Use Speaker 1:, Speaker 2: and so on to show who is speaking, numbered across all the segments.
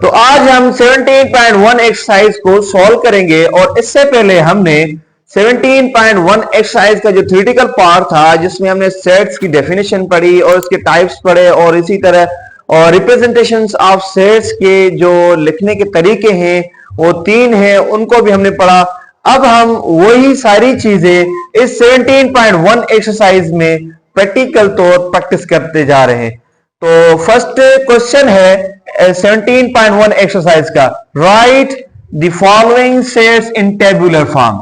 Speaker 1: तो आज हम 17.1 एक्सरसाइज को सॉल्व करेंगे और इससे पहले हमने 17.1 एक्सरसाइज का जो थ्योरेटिकल पार्ट था जिसमें हमने सेट्स की डेफिनेशन पढ़ी और उसके टाइप्स पढ़े और इसी तरह और रिप्रेजेंटेशंस ऑफ सेट्स के जो लिखने के तरीके हैं वो 3 हैं, उनको भी हमने पढ़ा। अब हम वही सारी चीजें इस 17.1 एक्सरसाइज में प्रैक्टिकल तौर प्रैक्टिस करते जा रहे हैं। तो फर्स्ट क्वेश्चन है 17.1 एक्सरसाइज का, right the following sets in tabular form.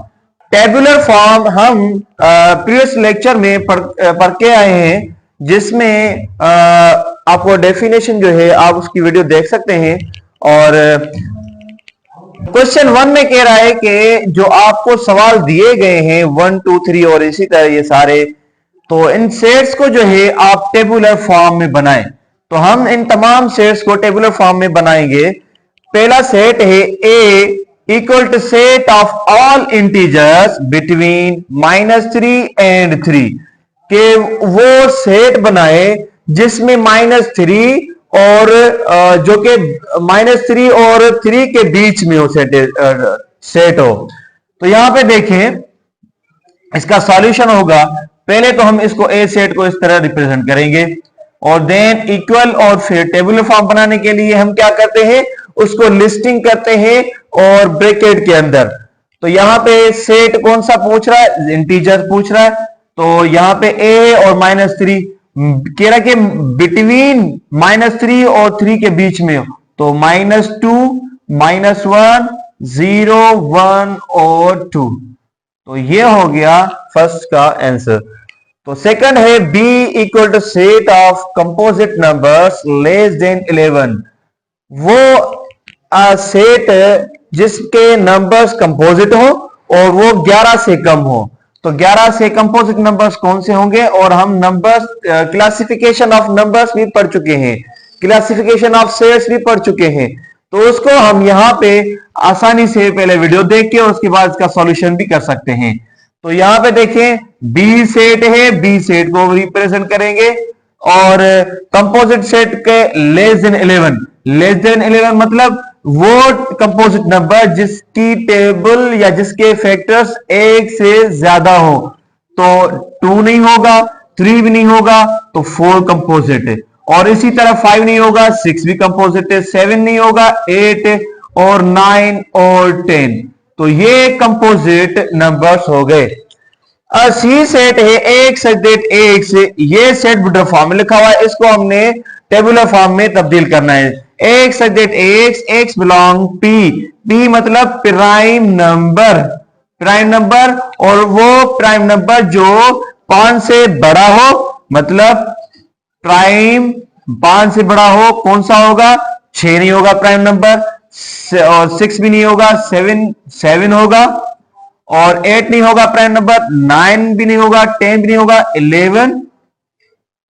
Speaker 1: Tabular form हम प्रीवियस लेक्चर में पढ़ के आए हैं, जिसमें आपको डेफिनेशन जो है आप उसकी वीडियो देख सकते हैं। और क्वेश्चन 1 में कह रहा है कि जो आपको सवाल दिए गए हैं 1 2 3 और इसी तरह ये सारे, तो इन सेट्स को जो है आप टेबुलर फॉर्म में बनाएं। तो हम इन तमाम सेट्स को टेबुलर फॉर्म में बनाएंगे। पहला सेट है A equal to set of all integers between -3 and 3, के वो सेट बनाए जिसमें -3 और जो कि -3 और 3 के बीच में हो सेट हो। तो यहां पे देखें इसका सॉल्यूशन होगा। पहले तो हम इसको ए सेट को इस तरह रिप्रेजेंट करेंगे और देन इक्वल और फिर टेबुलर फॉर्म बनाने के लिए हम क्या करते हैं, उसको लिस्टिंग करते हैं और ब्रैकेट के अंदर। तो यहां पे सेट कौन सा पूछ रहा है, इंटीजर पूछ रहा है। तो यहां पे ए और -3 कह रहा कि बिटवीन -3 और 3 के बीच में हो, तो -2 -1 0 1 और 2। तो ये हो गया फर्स्ट का आंसर। तो सेकंड है B equal to set of composite numbers less than 11, वो सेट जिसके नंबर्स कंपोजिट हो और वो 11 से कम हो। तो 11 से कंपोजिट नंबर्स कौन से होंगे, और हम नंबर्स क्लासिफिकेशन ऑफ नंबर्स भी पढ़ चुके हैं, क्लासिफिकेशन ऑफ सेट्स भी पढ़ चुके हैं। तो उसको हम यहां पे आसानी से पहले वीडियो देख के और उसके बाद इसका सॉल्यूशन भी कर सकते हैं। तो यहां पे देखें बी सेट है, बी सेट को रिप्रेजेंट करेंगे और कंपोजिट सेट के लेस देन 11, लेस देन 11 मतलब वो कंपोजिट नंबर जिसकी टेबल या जिसके फैक्टर्स 1 से ज्यादा हो। तो 2 नहीं होगा, 3 भी नहीं होगा, तो 4 कंपोजिट है। और इसी तरह 5 नहीं होगा, 6 भी कंपोजिट है, 7 नहीं होगा, 8 और 9 और 10। तो ये कंपोजिट नंबर्स हो गए। सी सेट है एक सब्जेक्ट एक से, ये सेट बुलर फॉर्म में लिखा हुआ है, इसको हमने टेबुलर फॉर्म में तब्दील करना है। एक subject x belong P, P मतलब प्राइम नंबर, प्राइम नंबर, और वो प्राइम नंबर जो 5 से बड़ा हो, मतलब प्राइम 5 से बड़ा हो, कौन सा होगा, 6 नहीं होगा प्राइम नंबर, और 6 भी नहीं होगा, 7 होगा, और 8 नहीं होगा प्राइम नंबर, 9 भी नहीं होगा, 10 भी नहीं होगा, 11,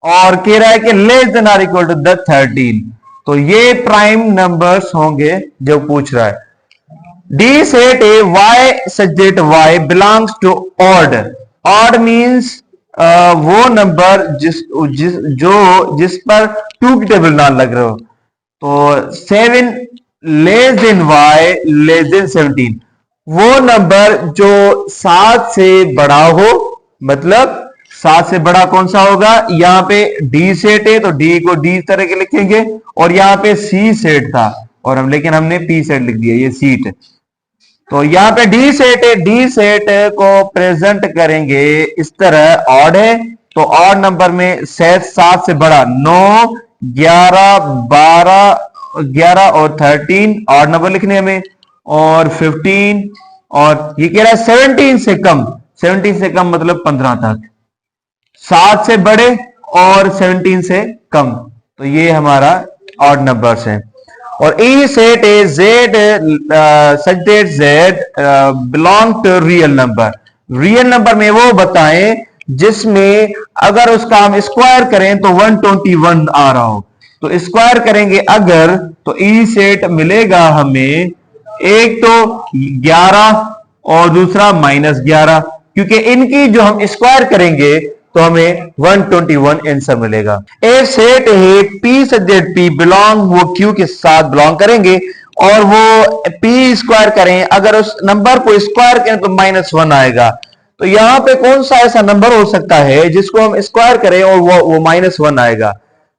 Speaker 1: और कह रहा है कि less than or equal to 13। तो ये प्राइम नंबर्स होंगे जो पूछ रहा है। D set A Y subject Y belongs to odd, odd means वो नंबर जिस पर 2 की टेबल ना लग रहे हो। तो 7 less than Y less than 17, वो नंबर जो 7 से बड़ा हो, मतलब 7 से बड़ा कौन सा होगा, यहां पे डी सेट है तो डी को डी तरह के लिखेंगे, और यहां पे सी सेट था और लेकिन हमने पी सेट लिख दिया, ये सीट। तो यहां पे डी सेट है, डी सेट को प्रेजेंट करेंगे इस तरह, ऑड है तो ऑड नंबर में 7 से बड़ा 9 11 12 11 और 13 ऑड नंबर लिखने हमें, और 15, और ये कह रहा है 17 से कम, 17 से कम मतलब 15 तक, 7 से बड़े और 17 से कम। तो ये हमारा ऑड नंबर्स है। और E set A Z such that Z belong to real number, real number में वो बताएं जिसमें अगर उसका हम स्क्वायर करें तो 121 आ रहा हो। तो स्क्वायर करेंगे अगर, तो ई सेट मिलेगा हमें, एक तो 11 और दूसरा -11, क्योंकि इनकी जो हम स्क्वायर करेंगे तो हमें 121 आंसर मिलेगा। ए सेट है P such that P belong, वो Q के साथ बिलोंग करेंगे और वो P स्क्वायर करें, अगर उस नंबर को स्क्वायर करें तो -1 आएगा। तो यहां पे कौन सा ऐसा नंबर हो सकता है जिसको हम स्क्वायर करें और वो -1 आएगा।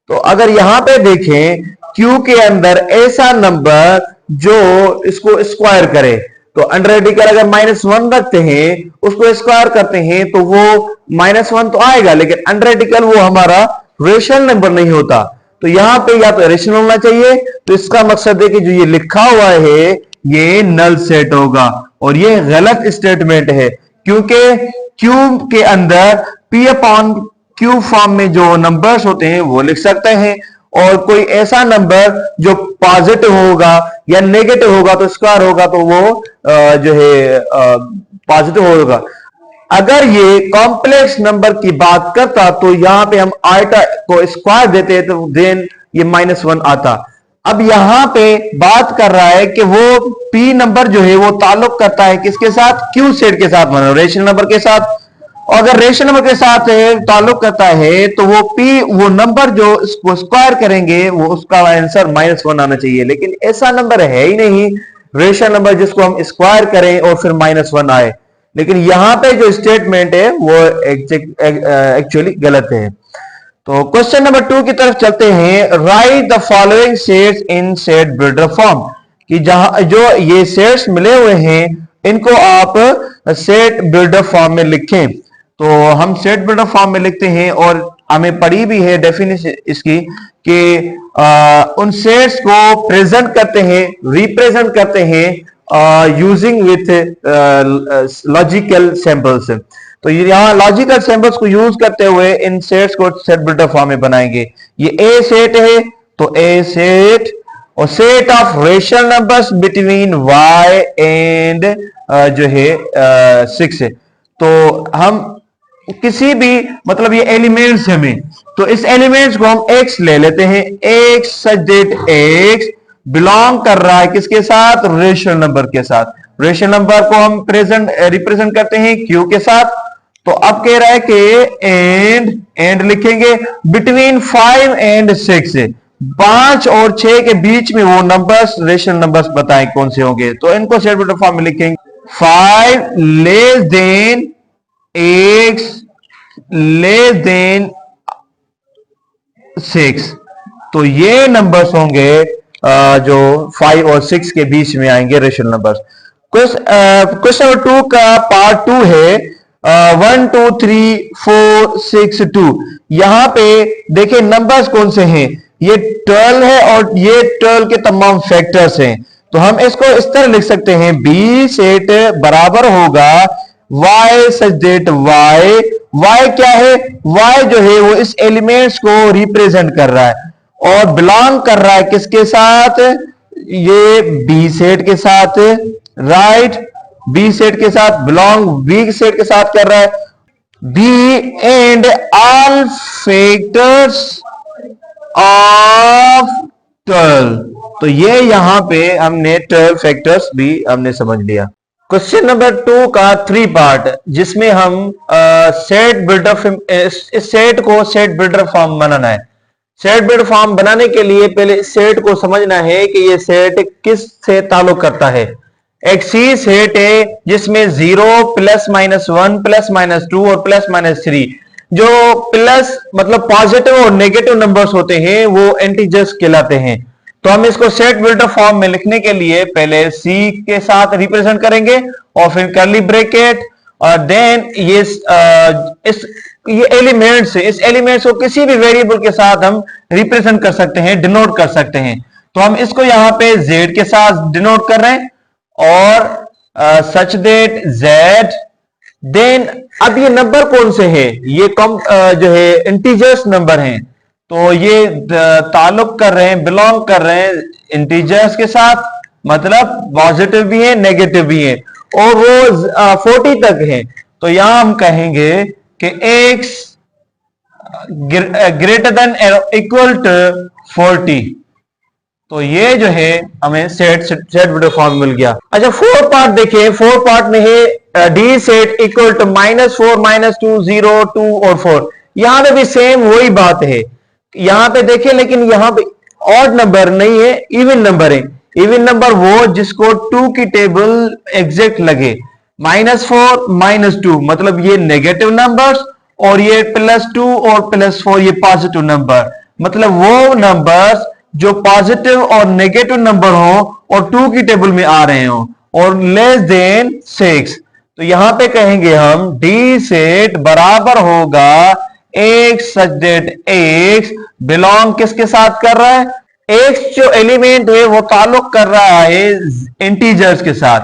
Speaker 1: तो अगर यहां पे देखें Q के अंदर ऐसा नंबर जो इसको स्क्वायर करे, तो अंडर रेडिकल अगर -1 रखते हैं, उसको स्क्वायर करते हैं तो वो -1 तो आएगा, लेकिन अंडर रेडिकल वो हमारा रेशनल नंबर नहीं होता। तो यहां पे या तो रेशनल होना चाहिए, तो इसका मकसद है कि जो ये लिखा हुआ है ये नल सेट होगा और ये गलत स्टेटमेंट है, क्योंकि क्यू के अंदर P अपॉन क्यू फॉर्म में जो नंबर्स होते हैं वो लिख सकते हैं, और कोई ऐसा नंबर जो पॉजिटिव होगा या नेगेटिव होगा तो स्क्वायर होगा तो वो जो है पॉजिटिव होगा। अगर ये कॉम्प्लेक्स नंबर की बात करता तो यहां पे हम आइटा को स्क्वायर देते तो देन ये -1 आता। अब यहां पे बात कर रहा है कि वो P नंबर जो है वो ताल्लुक करता है किसके साथ, Q सेट के साथ, मतलब रेशनल नंबर के साथ। और अगर रेशनल नंबर के साथ ताल्लुक करता है तो वो P, वो नंबर जो इसको स्क्वायर करेंगे वो उसका आंसर -1 आना चाहिए, लेकिन ऐसा नंबर है ही नहीं रेशनल नंबर जिसको हम स्क्वायर करें और फिर -1 आए। लेकिन यहां पे जो स्टेटमेंट है वो एक्चुअली गलत है। तो क्वेश्चन नंबर 2 की तरफ चलते हैं। Right the following sets in set builder form, कि जहां जो ये सेट्स मिले हुए हैं इनको आप सेट बिल्डर फॉर्म में लिखें। तो हम सेट बिल्डर फॉर्म में लिखते हैं और हमें पढ़ी भी है डेफिनेशन इसकी कि उन सेट्स को प्रेजेंट करते हैं, रिप्रेजेंट करते हैं यूजिंग विथ लॉजिकल सैंपल्स। तो यहां लॉजिकल सैंपल्स को यूज करते हुए इन सेट्स को सेट बिल्डर फॉर्म में बनाएंगे। ये ए सेट है तो ए सेट और set of rational numbers between y and जो है 6 है। तो हम किसी भी मतलब ये एलिमेंट्स हमें, तो इस एलिमेंट्स को हम x ले लेते हैं, x such that x belong कर रहा है किसके साथ, रेशनल नंबर के साथ। रेशनल नंबर को हम प्रेजेंट रिप्रेजेंट करते हैं q के साथ। तो अब कह रहा है कि एंड लिखेंगे बिटवीन 5 एंड 6, 5 और 6 के बीच में वो नंबर्स रेशनल नंबर्स बताएं कौन से होंगे। तो इनको सेट बिल्डर फॉर्म में लिखेंगे 5 less than x less than 6। तो ये नंबर्स होंगे जो 5 और 6 के बीच में आएंगे रेशनल नंबर्स। क्वेश्चन नंबर 2 का पार्ट 2 है 1 2 3 4 6 2। यहां पे देखिए नंबर्स कौन से हैं, ये 12 है और ये 12 के तमाम फैक्टर्स हैं। तो हम इसको इस तरह लिख सकते हैं बी सेट बराबर होगा y सच दैट y क्या है, y जो है वो इस एलिमेंट्स को रिप्रेजेंट कर रहा है और बिलोंग कर रहा है किसके साथ, ये बी सेट के साथ, राइट, बी सेट के साथ बिलोंग बी सेट के साथ कर रहा है B and all factors of 12। तो ये यहां पे हमने 12 फैक्टर्स भी हमने समझ लिया। क्वेश्चन नंबर 2 का 3 पार्ट, जिसमें हम सेट बिल्डर इस सेट को सेट बिल्डर फॉर्म बनाना है। सेट बिल्डर फॉर्म बनाने के लिए पहले सेट को समझना है कि ये सेट किस से ताल्लुक करता है। एक सी सेट है जिसमें 0 +-1 +-2 और +-3 जो प्लस मतलब पॉजिटिव और नेगेटिव नंबर्स होते हैं वो इंटीजर्स कहलाते हैं। तो हम इसको सेट बिल्डर फॉर्म में लिखने के लिए पहले सी के साथ रिप्रेजेंट करेंगे और फिर कर्ली ब्रैकेट और देन ये एलिमेंट्स है, इस एलिमेंट्स को किसी भी वेरिएबल के साथ हम रिप्रेजेंट कर सकते हैं, डिनोट कर सकते हैं। तो हम इसको यहां पे z के साथ डिनोट कर रहे हैं और सच दैट z। देन अब ये नंबर कौन से हैं, ये जो है इंटीजर्स नंबर हैं। तो ये ताल्लुक कर रहे हैं, बिलोंग कर रहे हैं इंटीजर्स के साथ, मतलब पॉजिटिव भी है नेगेटिव भी है और वो 40 तक है। तो यहां हम कहेंगे कि x greater than equal to 40। तो ये जो है हमें सेट बिल्डर फॉर्म मिल गया। अच्छा 4 पार्ट देखिए, 4 पार्ट में है डी सेट इक्वल टू -4 -2 0 2 और 4। यहां पे भी सेम वही बात है, यहां पे देखिए, लेकिन यहां पे ऑड नंबर नहीं है, इवन नंबर है। इवन नंबर वो जिसको 2 की टेबल एग्जैक्ट लगे। -4 -2 मतलब ये नेगेटिव नंबर्स, और ये +2 और +4 ये पॉजिटिव नंबर, मतलब वो नंबर्स जो पॉजिटिव और नेगेटिव नंबर हो और 2 की टेबल में आ रहे हो और लेस देन 6। तो यहां पे कहेंगे हम डी सेट बराबर होगा x such that x belong किसके साथ कर रहा है, एक्स जो एलिमेंट है वो ताल्लुक कर रहा है इंटीजर्स के साथ,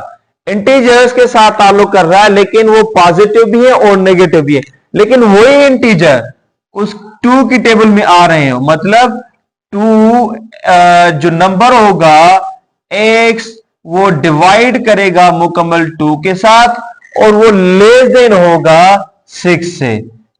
Speaker 1: इंटीजर्स के साथ ताल्लुक कर रहा है, लेकिन वो पॉजिटिव भी है और नेगेटिव भी है, लेकिन वही इंटीजर उस 2 की टेबल में आ रहे हो, मतलब 2 जो नंबर होगा x वो डिवाइड करेगा मुकम्मल 2 के साथ और वो लेस देन होगा 6 से।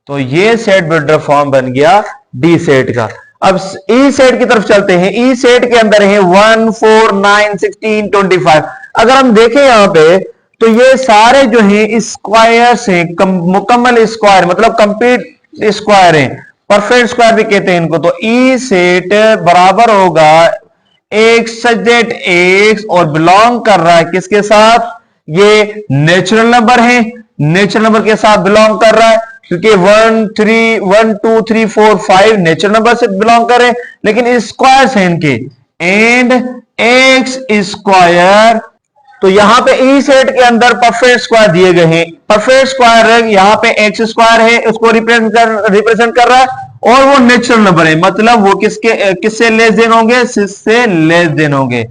Speaker 1: तो ये सेट बिल्डर फॉर्म बन गया डी सेट का। अब ई सेट की तरफ चलते हैं। ई सेट के अंदर है 1 4 9 16 25। अगर हम देखें यहां पे तो ये सारे जो हैं स्क्वायर्स हैं, मुकम्मल स्क्वायर मतलब कंप्लीट स्क्वायर हैं, परफेक्ट स्क्वायर भी कहते हैं इनको। तो ई सेट बराबर होगा एक्स सच दैट एक्स और बिलोंग कर रहा है किसके साथ, ये नेचुरल नंबर है, नेचुरल नंबर के साथ बिलोंग कर रहा है, क्योंकि 1 2 3 4 5 नेचुरल नंबर से बिलोंग कर रहे हैं, लेकिन स्क्वायर्स हैं इनके, एंड एक्स स्क्वायर। तो यहां पे ई सेट के अंदर परफेक्ट स्क्वायर दिए गए हैं, परफेक्ट स्क्वायर यहां पे एक्स स्क्वायर है, उसको रिप्रेजेंट कर रहा है, और वो नेचुरल नंबर है, मतलब वो किससे लेस देन होंगे, 6 से लेस देन होंगे।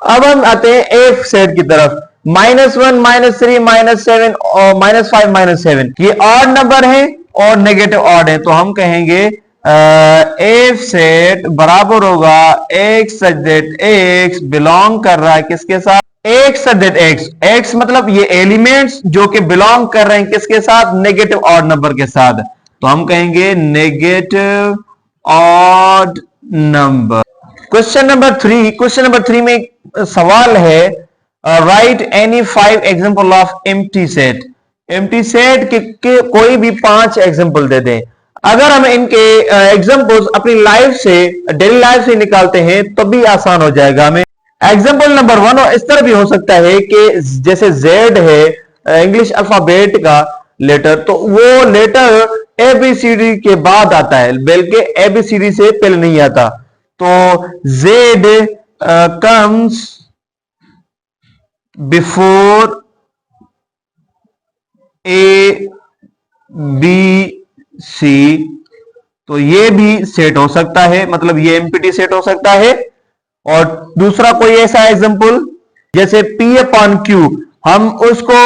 Speaker 1: अब हम आते हैं एफ सेट की तरफ। -1 -3 -7 और -5 -7 ये ऑड नंबर है और नेगेटिव ऑड है, तो हम कहेंगे एफ सेट बराबर होगा x such that x belong कर रहा है किसके साथ, x such that x, x मतलब ये एलिमेंट्स जो कि बिलोंग कर रहे हैं किसके साथ, नेगेटिव ऑड नंबर के साथ, तो हम कहेंगे negative odd number. Question number 3 में एक सवाल है, right any 5 example of empty set. Empty set के कोई भी 5 एग्जांपल दे दें। अगर हम इनके एग्जांपल्स अपनी लाइफ से, डेली लाइफ से निकालते हैं तो भी आसान हो जाएगा हमें। एग्जांपल नंबर 1 इस तरह भी हो सकता है कि जैसे Z है इंग्लिश अल्फाबेट का लेटर, तो वो लेटर ABCD के बाद आता है, बल्कि ABCD से पहले नहीं आता। तो Z comes before A B C, तो ये भी सेट हो सकता है, मतलब ये एमपीटी सेट हो सकता है। और दूसरा कोई ऐसा एग्जांपल जैसे P अपॉन Q, हम उसको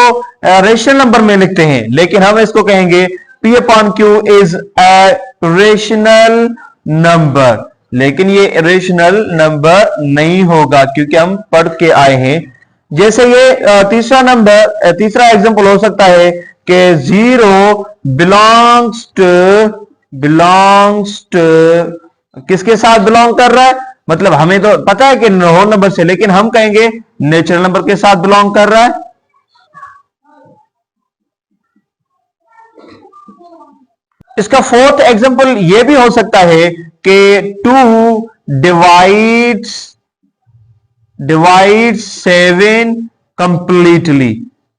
Speaker 1: रेशनल नंबर में लिखते हैं, लेकिन हम इसको कहेंगे P upon Q is a rational number, लेकिन ये रेशनल नंबर नहीं होगा क्योंकि हम पढ़ के आए हैं। जैसे ये तीसरा एग्जांपल हो सकता है कि 0 बिलोंग्स टू किसके साथ बिलोंग कर रहा है, मतलब हमें तो पता है कि होल नंबर से, लेकिन हम कहेंगे नेचुरल नंबर के साथ बिलोंग कर रहा है। इसका 4th एग्जांपल यह भी हो सकता है कि 2 डिवाइड्स 7 कंप्लीटली,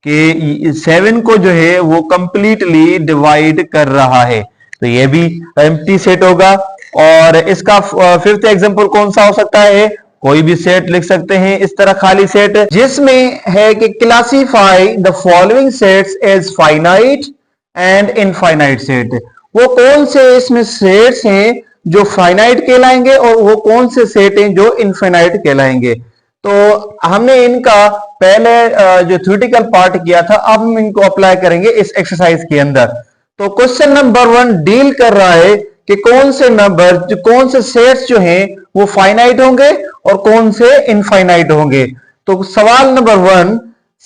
Speaker 1: कि 7 को जो है वो कंप्लीटली डिवाइड कर रहा है, तो ये भी एम्प्टी सेट होगा। और इसका 5th एग्जांपल कौन सा हो सकता है, कोई भी सेट लिख सकते हैं इस तरह, खाली सेट जिसमें है कि classify the following sets as finite and infinite set. वो कौन से इसमें सेट्स हैं जो फाइनाइट कहलाएंगे और वो कौन से सेट हैं जो इनफाइनाइट कहलाएंगे। तो हमने इनका पहले जो थ्योरेटिकल पार्ट किया था, अब हम इनको अप्लाई करेंगे इस एक्सरसाइज के अंदर। तो क्वेश्चन नंबर 1 डील कर रहा है कि कौन से नंबर, कौन से सेट्स जो हैं वो फाइनाइट होंगे और कौन से इनफाइनाइट होंगे। तो सवाल number 1,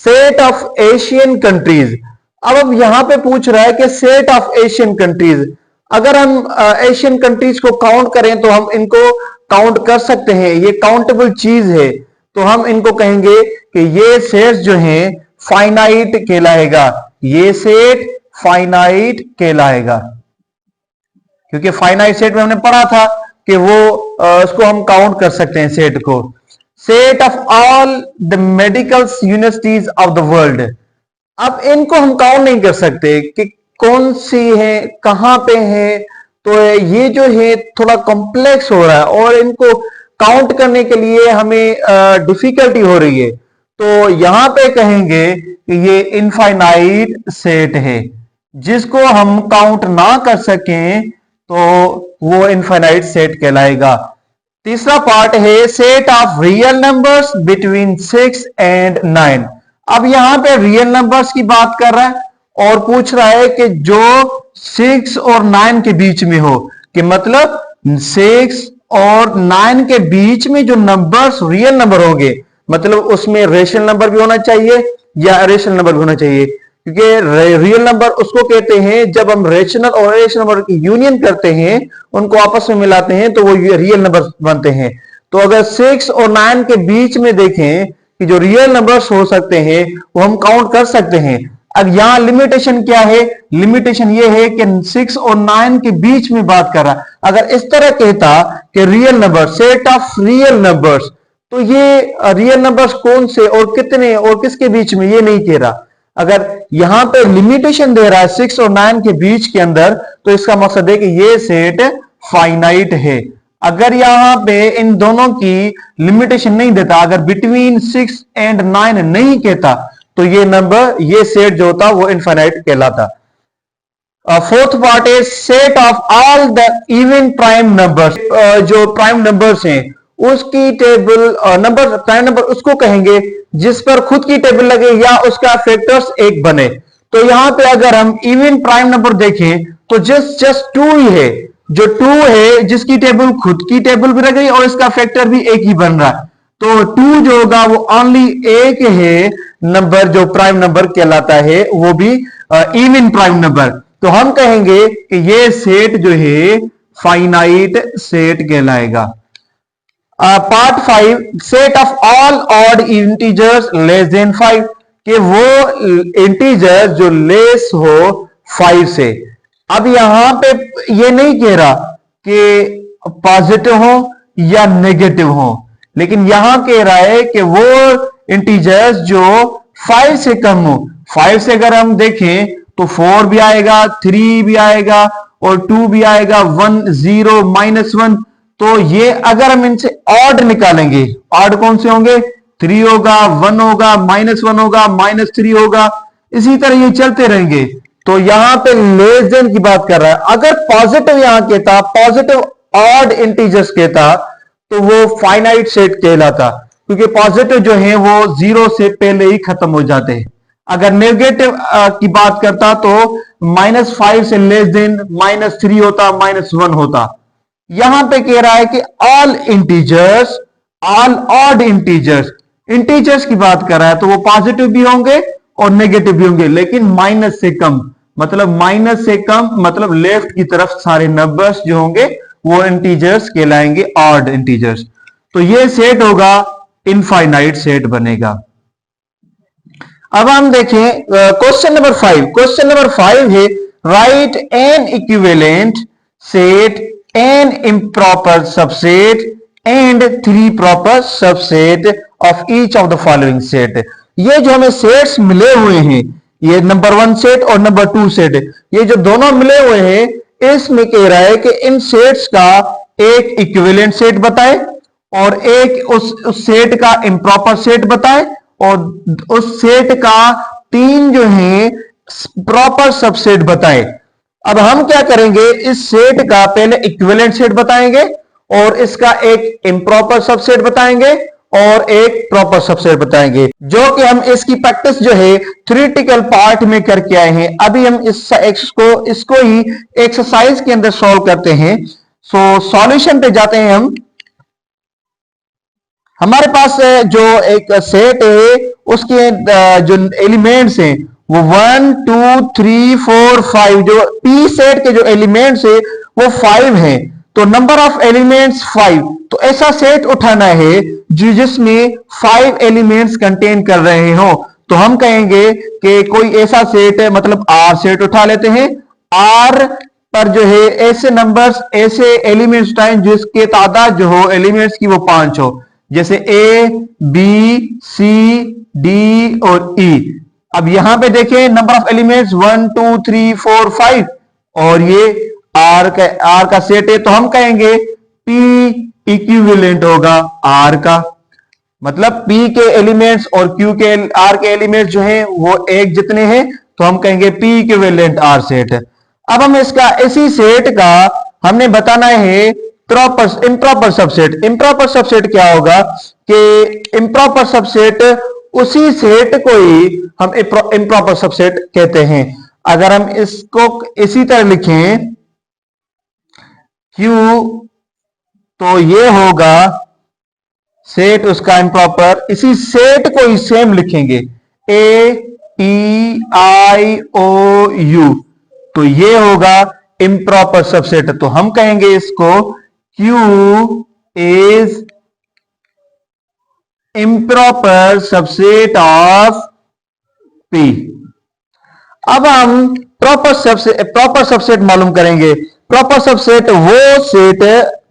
Speaker 1: set of Asian countries. अब यहां पे पूछ रहा है कि सेट ऑफ एशियन कंट्रीज, अगर हम एशियन कंट्रीज को काउंट करें तो हम इनको काउंट कर सकते हैं, ये काउंटेबल चीज है, तो हम इनको कहेंगे कि ये सेट्स जो हैं फाइनाइट कहलाएगा, ये सेट फाइनाइट कहलाएगा, क्योंकि फाइनाइट सेट में हमने पढ़ा था कि वो उसको हम काउंट कर सकते हैं सेट को। Set of all the medical universities of the world, अब इनको हम काउंट नहीं कर सकते कि कौन सी है, कहां पे है, तो ये जो है थोड़ा कॉम्प्लेक्स हो रहा है और इनको काउंट करने के लिए हमें डिफिकल्टी हो रही है। तो यहां पे कहेंगे कि ये इनफाइनाइट सेट है, जिसको हम काउंट ना कर सकें तो वो इनफाइनाइट सेट कहलाएगा। तीसरा पार्ट है set of real numbers between 6 and 9। अब यहां पे रियल नंबर्स की बात कर रहा है और पूछ रहा है कि जो 6 और 9 के बीच में हो, कि मतलब 6 और 9 के बीच में जो नंबर्स रियल नंबर होंगे, मतलब उसमें रेशनल नंबर भी होना चाहिए या इरेशनल नंबर भी होना चाहिए, क्योंकि रियल नंबर उसको कहते हैं जब हम रेशनल और इरेशनल नंबर की यूनियन करते हैं, उनको आपस में मिलाते हैं तो वो रियल नंबर बनते हैं। तो अगर 6 और 9 के बीच में देखें कि जो रियल नंबर्स हो सकते हैं वो हम काउंट कर सकते हैं। अब यहां लिमिटेशन क्या है? लिमिटेशन ये है कि 6 और 9 के बीच में बात कर रहा। अगर इस तरह कहता कि real number, set of real numbers, तो ये रियल नंबर्स कौन से और कितने और किसके बीच में, ये नहीं कह रहा। अगर यहां पे लिमिटेशन दे रहा है 6 और 9 के बीच के अंदर, तो इसका मकसद है कि ये सेट फाइनाइट है। अगर यहां पे इन दोनों की लिमिटेशन नहीं देता, अगर बिटवीन 6 एंड 9 नहीं कहता, तो ये नंबर, ये सेट जो होता वो इनफाइनाइट कहलाता। फोर्थ पार्ट है set of all the even prime numbers, जो प्राइम नंबर्स हैं उसकी टेबल, नंबर प्राइम नंबर उसको कहेंगे जिस पर खुद की टेबल लगे या उसका फैक्टर्स एक बने। तो यहां पे अगर हम इवन प्राइम नंबर देखें तो जस्ट 2 ही है, जो 2 है जिसकी टेबल खुद की टेबल भी लग गई और इसका फैक्टर भी एक ही बन रहा है, तो 2 जो होगा वो ओनली एक है नंबर जो प्राइम नंबर कहलाता है, वो भी इवन प्राइम नंबर। तो हम कहेंगे कि ये सेट जो है फाइनाइट सेट कहलाएगा। Part 5 set of all odd integers less than 5, कि वो इंटीजर जो लेस हो 5 से। अब यहां पे ये नहीं कह रहा कि पॉजिटिव हो या नेगेटिव हो, लेकिन यहां कह रहा है कि वो इंटीजर्स जो 5 से कम हो। 5 से अगर हम देखें तो 4 भी आएगा, 3 भी आएगा और 2 भी आएगा, 1 0 -1। तो ये अगर हम इनसे ऑड निकालेंगे, ऑड कौन से होंगे? 3 होगा, 1 होगा, -1 होगा, -3 होगा, इसी तरह ये चलते रहेंगे। तो यहां पे लेस देन की बात कर रहा है। अगर पॉजिटिव यहां कहता, पॉजिटिव ऑड इंटीजर्स कहता, तो वो फाइनाइट सेट कहलाता, क्योंकि पॉजिटिव जो है वो 0 से पहले ही खत्म हो जाते हैं। अगर नेगेटिव की बात करता तो -5 से लेस देन -3 होता, -1 होता। यहां पे कह रहा है कि all integers, all odd integers, integers की बात कर रहा है तो वो पॉजिटिव भी होंगे और नेगेटिव भी होंगे, लेकिन माइनस से कम, मतलब माइनस से कम मतलब लेफ्ट की तरफ सारे नंबर्स जो होंगे वो इंटीजर्स कहलाएंगे, ऑड इंटीजर्स। तो ये सेट होगा इनफाइनाइट सेट बनेगा। अब हम देखें क्वेश्चन नंबर 5। क्वेश्चन नंबर 5 है write an equivalent set, an improper subset and 3 proper subset of each of the following set. ये जो हमें सेट्स मिले हुए हैं, ये नंबर 1 सेट और नंबर 2 सेट, ये जो दोनों मिले हुए हैं, इसमें कह रहा है कि इन सेट्स का एक इक्विवेलेंट सेट बताए और एक उस सेट का इम्प्रॉपर सेट बताए और उस सेट का 3 जो है प्रॉपर सबसेट बताए। अब हम क्या करेंगे, इस सेट का पहले इक्विवेलेंट सेट बताएंगे और इसका एक इम्प्रॉपर सबसेट बताएंगे और एक प्रॉपर सबसेट बताएंगे, जो कि हम इसकी प्रैक्टिस जो है थ्योरेटिकल पार्ट में करके आए हैं। अभी हम इसको ही एक्सरसाइज के अंदर सॉल्व करते हैं। सो सॉल्यूशन पे जाते हैं हम। हमारे पास जो एक सेट है उसके जो एलिमेंट्स हैं वो 1 2 3 4 5, जो पी सेट के जो एलिमेंट्स है वो 5 हैं, तो नंबर ऑफ एलिमेंट्स 5। तो ऐसा सेट उठाना है जिसमें 5 एलिमेंट्स कंटेन कर रहे हो। तो हम कहेंगे कि कोई ऐसा सेट है, मतलब आर सेट उठा लेते हैं। आर पर जो है ऐसे नंबर्स, ऐसे एलिमेंट्स उठाएं जिसके तादाद जो हो एलिमेंट्स की वो 5 हो, जैसे ए, बी, सी, डी और ई। अब यहां पे देखें नंबर ऑफ एलिमेंट्स 1 2 3 4 5 और ये आर का सेट है, तो हम कहेंगे पी इक्विवेलेंट होगा आर का, मतलब P के एलिमेंट्स और Q के R के एलिमेंट्स जो हैं वो एक जितने हैं, तो हम कहेंगे P इक्विवेलेंट R सेट। अब हम इसका इसी सेट का हमने बताना है proper improper subset. Improper subset क्या होगा कि इम्प्रॉपर सबसेट उसी सेट को ही हम इम्प्रॉपर सबसेट कहते हैं। अगर हम इसको इसी तरह लिखें Q, तो ये होगा सेट उसका इम्प्रॉपर, इसी सेट को ही सेम लिखेंगे ए ई आई ओ यू, तो ये होगा इम्प्रॉपर सबसेट। तो हम कहेंगे इसको Q is improper subset of P। अब हम प्रॉपर सबसेट मालूम करेंगे। प्रॉपर सबसेट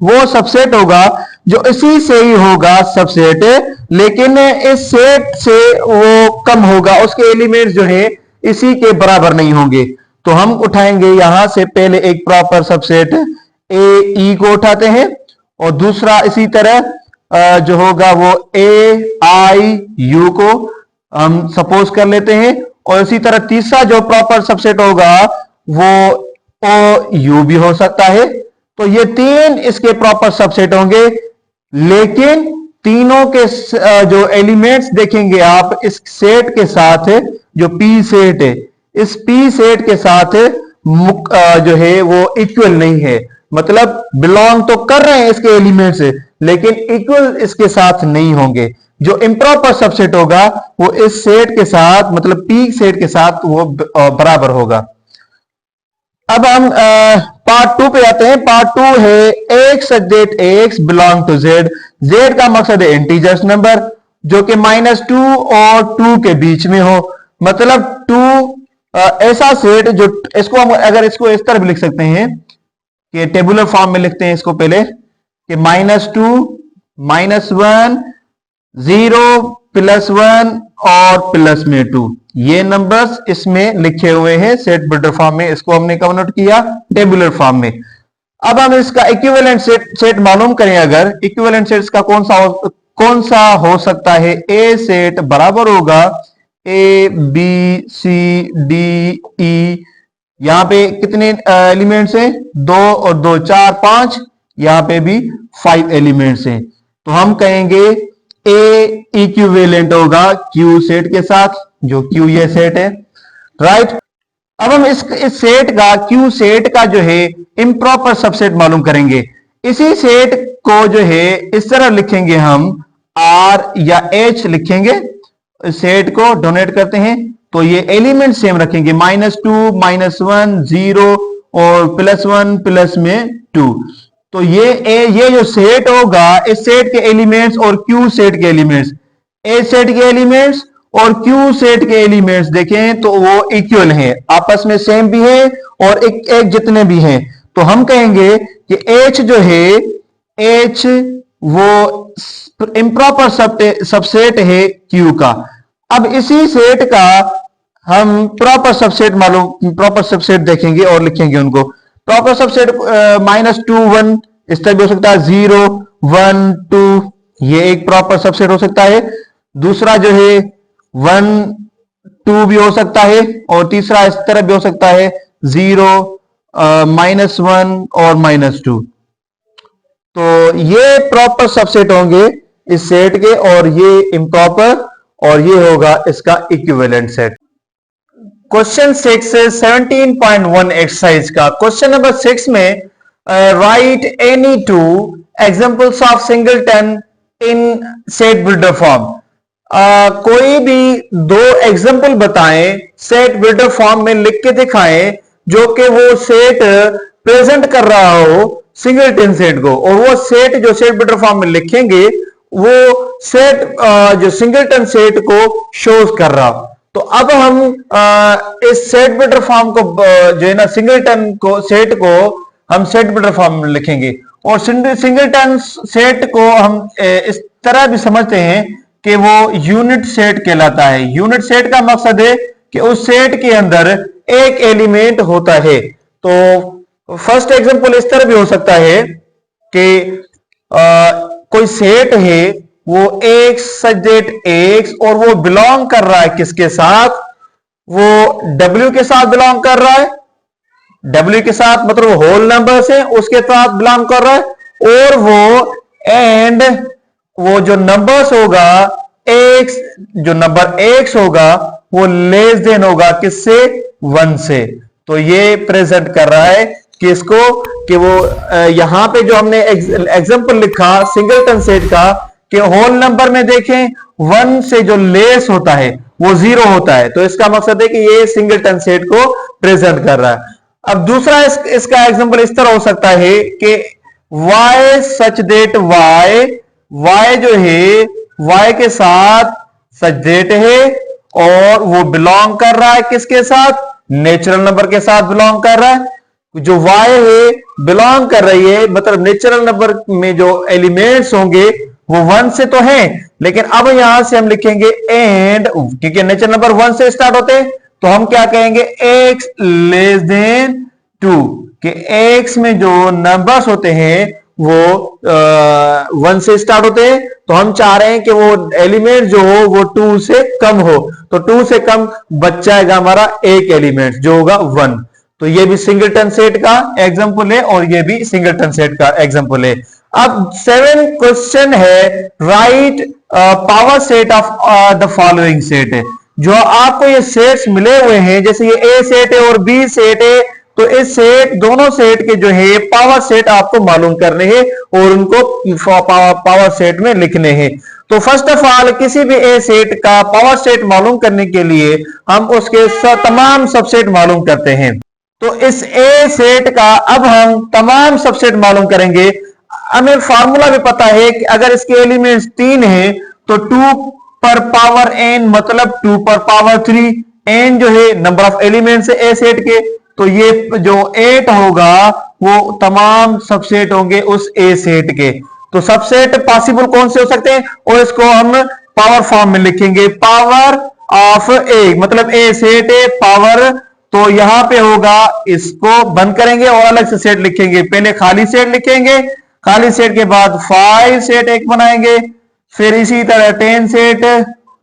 Speaker 1: वो सबसेट होगा जो इसी से ही होगा सबसेट, लेकिन इस सेट से वो कम होगा, उसके एलिमेंट्स जो है इसी के बराबर नहीं होंगे। तो हम उठाएंगे यहां से पहले एक प्रॉपर सबसेट ए ई को उठाते हैं, और दूसरा इसी तरह जो होगा वो ए आई यू को हम सपोज कर लेते हैं, और इसी तरह तीसरा जो प्रॉपर सबसेट होगा वो ओ यू भी हो सकता है। तो ये तीन इसके प्रॉपर सबसेट होंगे, लेकिन तीनों के जो एलिमेंट्स देखेंगे आप इस सेट के साथ, जो पी सेट है, इस पी सेट के साथ जो है वो इक्वल नहीं है, मतलब बिलोंग तो कर रहे हैं इसके एलिमेंट्स से, लेकिन इक्वल इसके साथ नहीं होंगे। जो इम्प्रॉपर सबसेट होगा वो इस सेट के साथ, मतलब पी सेट के साथ वो बराबर होगा। अब हम पार्ट 2 पे आते हैं। पार्ट 2 है x such that x belong to z. Z का मकसद है इंटीजर्स नंबर जो कि -2 और 2 के बीच में हो, मतलब 2 ऐसा सेट जो इसको हम अगर इसको इस तरह भी लिख सकते हैं कि टेबुलर फॉर्म में लिखते हैं इसको पहले कि -2 -1 0 +1 और प्लस में 2, ये नंबर्स इसमें लिखे हुए हैं सेट बिल्डर फॉर्म में। इसको हमने कन्वर्ट किया टेबुलर फॉर्म में। अब हम इसका इक्विवेलेंट सेट मालूम करें। अगर इक्विवेलेंट सेट का कौन सा हो सकता है, ए सेट बराबर होगा A B C D E, यहां पे कितने एलिमेंट्स हैं, 2 और 2 4 5, यहां पे भी 5 एलिमेंट्स हैं। तो हम कहेंगे ए इक्विवेलेंट होगा क्यू सेट के साथ, जो क्यू ये सेट है, राइट। अब हम इस सेट का, क्यू सेट का जो है इम्प्रॉपर सबसेट मालूम करेंगे। इसी सेट को जो है इस तरह लिखेंगे, हम आर या एच लिखेंगे, सेट को डोनेट करते हैं, तो ये एलिमेंट सेम रखेंगे, -2 -1 0 और +1 प्लस में 2। तो ये जो सेट होगा, इस सेट के एलिमेंट्स और क्यू सेट के एलिमेंट्स, ए सेट के एलिमेंट्स और क्यू सेट के एलिमेंट्स देखें तो वो इक्वल हैं, आपस में सेम भी है और एक जितने भी हैं। तो हम कहेंगे कि H जो है, H वो इम्प्रॉपर सबसेट है Q का। अब इसी सेट का हम प्रॉपर सबसेट देखेंगे और लिखेंगे उनको। प्रॉपर सबसेट -2 1 इस तरह भी हो सकता है, 0 1 2, ये एक प्रॉपर सबसेट हो सकता है। दूसरा जो है 1 2 भी हो सकता है, और तीसरा इस तरह भी हो सकता है 0 -1 और -2। तो ये प्रॉपर सबसेट होंगे इस सेट के, और ये इम्प्रॉपर, और ये होगा इसका इक्विवेलेंट सेट। क्वेश्चन 6 17.1 एक्सरसाइज का क्वेश्चन नंबर 6 में right any 2 examples of singleton in set builder form. कोई भी 2 एग्जांपल बताएं, सेट बिल्डर फॉर्म में लिख के दिखाएं, जो कि वो सेट प्रेजेंट कर रहा हो सिंगलटन सेट को, और वो सेट जो सेट बिल्डर फॉर्म में लिखेंगे वो सेट जो सिंगलटन सेट को शोज कर रहा। तो अब हम इस सेट बिल्डर फॉर्म को जो है ना सिंगलटन को सेट को हम सेट बिल्डर फॉर्म में लिखेंगे। और सिंगलटन सेट को हम इस तरह भी समझते हैं कि वो यूनिट सेट कहलाता है। यूनिट सेट का मकसद है कि उस सेट के अंदर एक एलिमेंट होता है। तो फर्स्ट एग्जांपल इस तरह भी हो सकता है कि कोई सेट है, वो एक्स सजेट एक्स, और वो बिलोंग कर रहा है किसके साथ? वो W के साथ बिलोंग कर रहा है। W के साथ मतलब होल नंबर से उसके साथ बिलोंग कर रहा है। और वो एंड वो जो नंबर्स होगा एक्स, जो नंबर एक्स होगा वो लेस देन होगा किससे? 1 से। तो ये प्रेजेंट कर रहा है कि इसको कि वो यहां पे जो हमने एग्जांपल लिखा सिंगलटन सेट का कि होल नंबर में देखें 1 से जो लेस होता है वो 0 होता है। तो इसका मकसद है कि ये सिंगलटन सेट को प्रेजेंट कर रहा है। अब दूसरा इसका एग्जांपल इस तरह हो सकता है कि y सच डेट y जो है y के साथ सच डेट है, और वो बिलोंग कर रहा है किसके साथ? नेचुरल नंबर के साथ बिलोंग कर रहा है। जो y है बिलोंग कर रही है, मतलब नेचुरल नंबर में जो एलिमेंट्स होंगे वो 1 से तो हैं, लेकिन अब यहां से हम लिखेंगे एंड, क्योंकि नेचुरल नंबर 1 से स्टार्ट होते हैं, तो हम क्या कहेंगे? x लेस देन 2, कि x में जो नंबर्स होते हैं वो 1 से स्टार्ट होते हैं। तो हम चाह रहे हैं कि वो एलिमेंट जो हो वो 2 से कम हो। तो 2 से कम बच जाएगा हमारा एक एलिमेंट जो होगा 1। तो ये भी सिंगलटन सेट का एग्जांपल है और ये भी सिंगलटन सेट का एग्जांपल है। अब 7 क्वेश्चन है, right power set of the following set है। जो आपको ये सेट्स मिले हुए हैं, जैसे ये ए सेट है और बी सेट है, तो इस सेट दोनों सेट के जो है पावर सेट आपको मालूम करने हैं और उनको पावर सेट में लिखने हैं। तो फर्स्ट ऑफ ऑल किसी भी ए सेट का पावर सेट मालूम करने के लिए हम उसके तमाम सबसेट मालूम करते हैं। तो इस ए सेट का अब हम तमाम सबसेट मालूम करेंगे। हमें फार्मूला भी पता है कि अगर इसके एलिमेंट्स 3 हैं तो 2 पर पावर n मतलब 2 पर पावर 3, n जो है नंबर ऑफ एलिमेंट्स है ए सेट के, तो ये जो 8 होगा वो तमाम सबसेट होंगे उस ए सेट के। तो सबसेट पॉसिबल कौन से हो सकते हैं, और इसको हम पावर फॉर्म में लिखेंगे। पावर ऑफ ए मतलब ए सेट है, पावर, तो यहां पे होगा, इसको बंद करेंगे और अलग से सेट लिखेंगे। पहले खाली सेट लिखेंगे, खाली सेट के बाद 5 सेट एक बनाएंगे, फिर इसी तरह 10 सेट,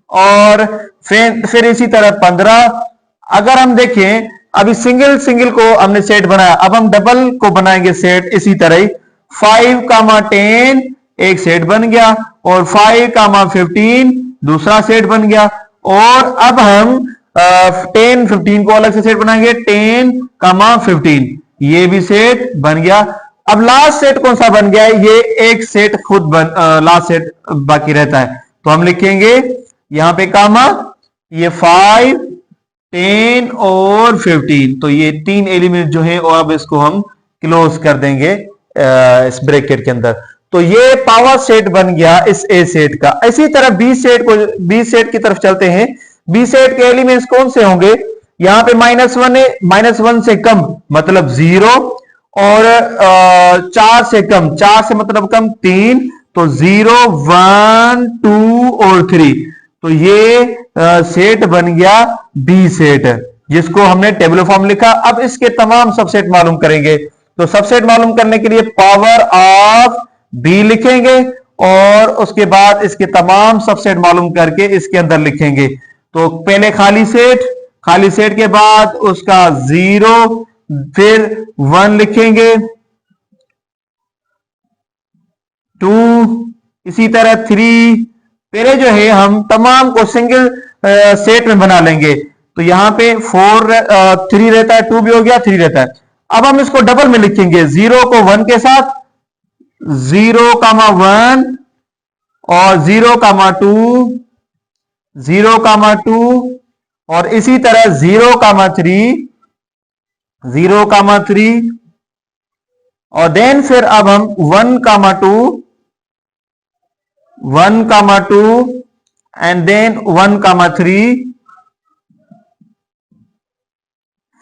Speaker 1: और फिर इसी तरह 15। अगर हम देखें अभी सिंगल को हमने सेट बनाया, अब हम डबल को बनाएंगे सेट इसी तरह ही। 5, 10 एक सेट बन गया, और 5, 15 दूसरा सेट बन गया। और अब हम 10, 15 को अलग से सेट बनाएंगे, 10, 15 ये भी सेट बन गया। अब लास्ट सेट कौन सा बन गया है? ये एक सेट खुद लास्ट सेट बाकी रहता है, तो हम लिखेंगे यहां पे कामा, ये 5, 10 और 15, तो ये 3 एलिमेंट जो है, और अब इसको हम क्लोज कर देंगे इस ब्रैकेट के अंदर। तो ये पावर सेट बन गया इस ए सेट का। इसी तरह बी सेट की तरफ चलते हैं। बी सेट के एलिमेंट्स कौन से होंगे? यहां पे -1 है, -1 से कम मतलब 0, और 4 से कम, 4 से मतलब कम 3, तो 0, 1, 2 और 3। तो ये सेट बन गया बी सेट, जिसको हमने टेबल फॉर्म लिखा। अब इसके तमाम सबसेट मालूम करेंगे। तो सबसेट मालूम करने के लिए पावर ऑफ बी लिखेंगे, और उसके बाद इसके तमाम सबसेट मालूम करके इसके अंदर लिखेंगे। तो पहले खाली सेट के बाद उसका 0, फिर 1 लिखेंगे, 2, इसी तरह 3। पहले जो है हम तमाम को सिंगल सेट में बना लेंगे। तो यहां पे 3 रहता है, 2 भी हो गया, 3 रहता है। अब हम इसको डबल में लिखेंगे, 0 को 1 के साथ, 0, 1 और 0, 2, और इसी तरह 0, 3, और देन फिर अब हम 1, 2, 1,2 एंड देन 1,3,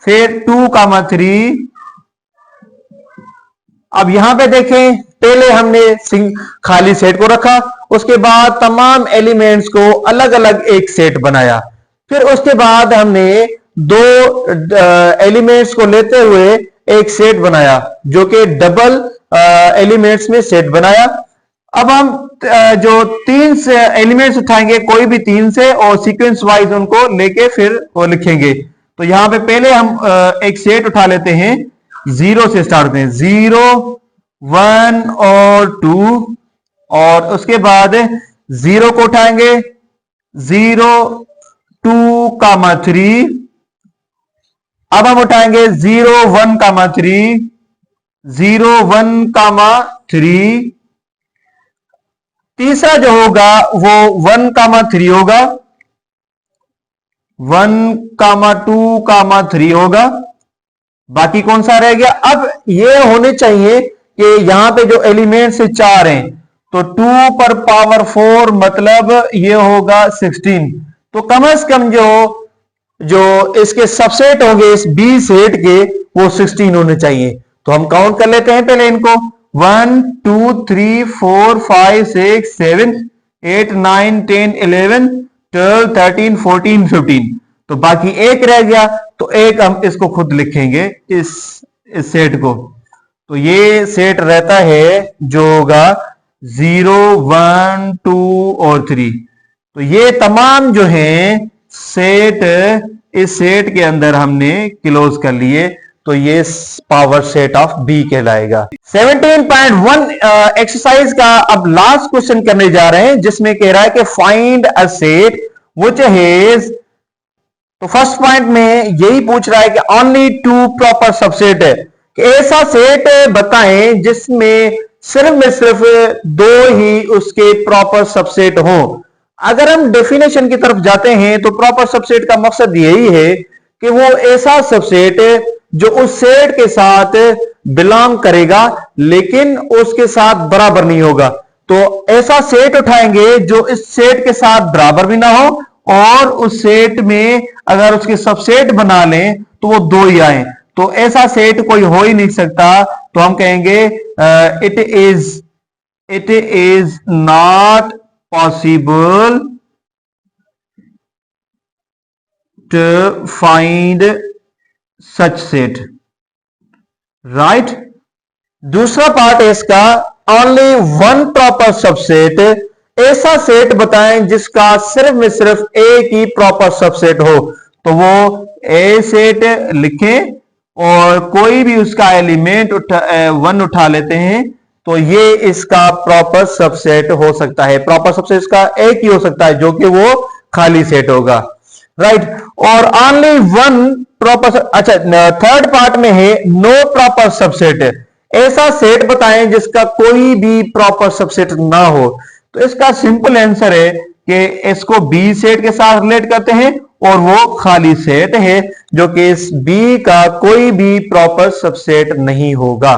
Speaker 1: फिर 2,3। अब यहां पे देखें, पहले हमने खाली सेट को रखा, उसके बाद तमाम एलिमेंट्स को अलग अलग एक सेट बनाया, फिर उसके बाद हमने दो एलिमेंट्स को लेते हुए एक सेट बनाया जो कि डबल एलिमेंट्स में सेट बनाया। अब हम जो तीन से एलिमेंट्स उठाएंगे, कोई भी तीन से, और सीक्वेंस वाइज उनको लेके फिर वो लिखेंगे। तो यहां पे पहले हम एक सेट उठा लेते हैं, 0 से स्टार्ट करते हैं, 0, 1 और 2, और उसके बाद 0 को उठाएंगे, 0, 2,3। अब हम उठाएंगे 0, 1,3, 0, 1,3। तीसरा जो होगा वो 1,3 होगा, 1,2,3 होगा। बाकी कौन सा रह गया? अब ये होने चाहिए कि यहां पे जो एलिमेंट्स 4 हैं, तो 2 पर पावर 4 मतलब ये होगा 16। तो कम से कम जो इसके सबसेट होंगे इस बी सेट के, वो 16 होने चाहिए। तो हम काउंट कर लेते हैं पहले इनको, 1, 2, 3, 4, 5, 6, 7, 8, 9, 10, 11, 12, 13, 14, 15। तो बाकी एक रह गया, तो एक हम इसको खुद लिखेंगे इस सेट को। तो ये सेट रहता है जो होगा 0, 1, 2 और 3। तो ये तमाम जो हैं सेट, इस सेट के अंदर हमने क्लोज कर लिए, तो ये पावर सेट ऑफ बी कहलाएगा। 17.1 एक्सरसाइज का अब लास्ट क्वेश्चन करने जा रहे हैं, जिसमें कह रहा है कि find a set which has, तो फर्स्ट पॉइंट में यही पूछ रहा है कि ओनली 2 प्रॉपर सबसेट है, कि ऐसा सेट बताएं जिसमें सिर्फ में सिर्फ 2 ही उसके प्रॉपर सबसेट हो। अगर हम डेफिनेशन की तरफ जाते हैं तो प्रॉपर सबसेट का मकसद यही है कि वो ऐसा सबसेट जो उस सेट के साथ बिलोंग करेगा लेकिन उसके साथ बराबर नहीं होगा। तो ऐसा सेट उठाएंगे जो इस सेट के साथ बराबर भी ना हो, और उस सेट में अगर उसके सबसेट बना लें तो वो 2 ही आए। तो ऐसा सेट कोई हो ही नहीं सकता। तो हम कहेंगे it is not possible to find such set, right? दूसरा पार्ट है इसका, only one proper subset, ऐसा सेट बताएं जिसका सिर्फ में सिर्फ एक ही प्रॉपर सबसेट हो। तो वो ए सेट लिखें और कोई भी उसका एलिमेंट 1 उठा लेते हैं, तो ये इसका प्रॉपर सबसेट हो सकता है। प्रॉपर सबसेट इसका एक ही हो सकता है जो कि वो खाली सेट होगा, राइट। और ओनली 1 प्रॉपर, अच्छा थर्ड पार्ट में है नो प्रॉपर सबसेट, ऐसा सेट बताएं जिसका कोई भी प्रॉपर सबसेट ना हो। तो इसका सिंपल आंसर है कि इसको बी सेट के साथ रिलेट करते हैं और वो खाली सेट है जो कि इस बी का कोई भी प्रॉपर सबसेट नहीं होगा।